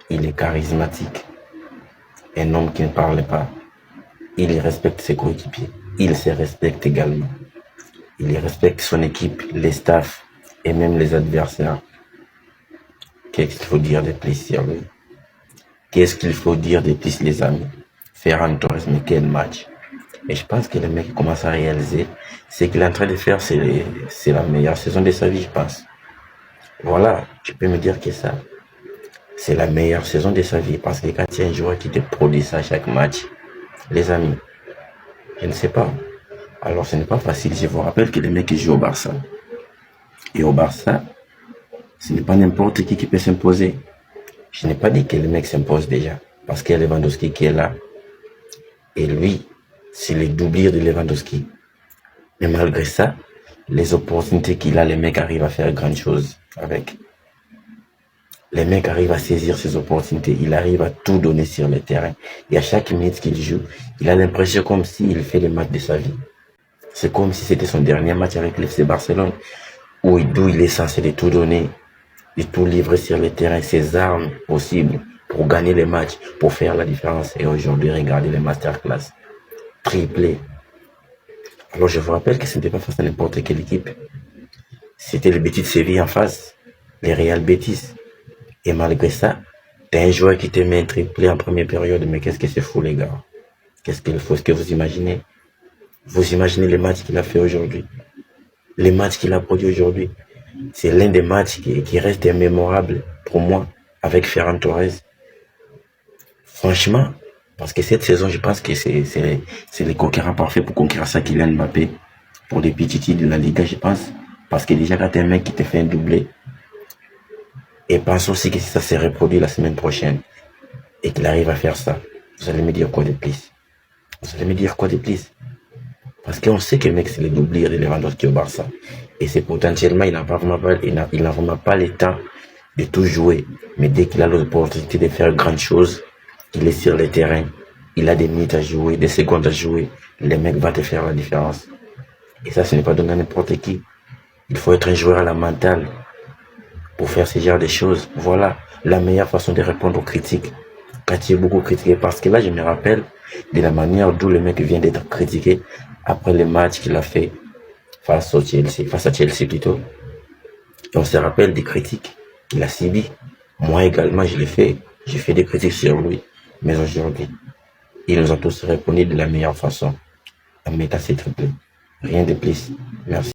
Il est charismatique. Un homme qui ne parle pas. Il respecte ses coéquipiers. Il se respecte également. Il respecte son équipe, les staffs et même les adversaires. Qu'est-ce qu'il faut dire de plus sur lui? Qu'est-ce qu'il faut dire de plus, les amis? Ferran Torres, mais quel match! Et je pense que le mec commence à réaliser ce qu'il est en train de faire, c'est la meilleure saison de sa vie, je pense. Voilà, tu peux me dire que ça, c'est la meilleure saison de sa vie. Parce que quand il y a un joueur qui te produit ça à chaque match, les amis, je ne sais pas. Alors ce n'est pas facile. Je vous rappelle que le mec joue au Barça. Et au Barça, ce n'est pas n'importe qui peut s'imposer. Je n'ai pas dit que le mec s'impose déjà. Parce qu'il y a Lewandowski qui est là. Et lui, c'est le doublure de Lewandowski. Mais malgré ça, les opportunités qu'il a, les mecs arrivent à faire grandes choses avec. Les mecs arrivent à saisir ces opportunités. Il arrive à tout donner sur le terrain. Et à chaque minute qu'il joue, il a l'impression comme s'il fait le match de sa vie. C'est comme si c'était son dernier match avec l'FC Barcelone, d'où il est censé de tout donner, de tout livrer sur le terrain, ses armes possibles pour gagner les matchs, pour faire la différence. Et aujourd'hui, regardez les masterclass. Triplé. Alors je vous rappelle que ce n'était pas face à n'importe quelle équipe. C'était le Betis de Séville en face, les Real Betis. Et malgré ça, t'as un joueur qui te met un triplé en première période, mais qu'est-ce que c'est fou, les gars? Qu'est-ce qu'il faut, ce que vous imaginez? Vous imaginez les matchs qu'il a fait aujourd'hui? Les matchs qu'il a produits aujourd'hui? C'est l'un des matchs qui reste mémorable pour moi avec Ferran Torres. Franchement, parce que cette saison, je pense que c'est le conquérant parfait pour conquérir ça, Kylian Mbappé, pour les petits de la Liga, je pense. Parce que déjà, quand t'as un mec qui te fait un doublé, et pense aussi que si ça se reproduit la semaine prochaine, et qu'il arrive à faire ça, vous allez me dire quoi de plus? Vous allez me dire quoi de plus? Parce qu'on sait que le mec, c'est le doublure de Lewandowski au Barça. Et c'est potentiellement, il n'a vraiment pas le temps de tout jouer. Mais dès qu'il a l'opportunité de faire grandes choses, il est sur le terrain, il a des minutes à jouer, des secondes à jouer, le mec va te faire la différence. Et ça, ce n'est pas donné à n'importe qui. Il faut être un joueur à la mentale pour faire ce genre de choses. Voilà la meilleure façon de répondre aux critiques. Quand tu es beaucoup critiqué, parce que là, je me rappelle de la manière d'où le mec vient d'être critiqué après le match qu'il a fait face à Chelsea plutôt. Et on se rappelle des critiques qu'il a subies. Moi également, je l'ai fait. J'ai fait des critiques sur lui. Mais aujourd'hui, il nous a tous répondu de la meilleure façon. En mettant ses triplés. Rien de plus. Merci.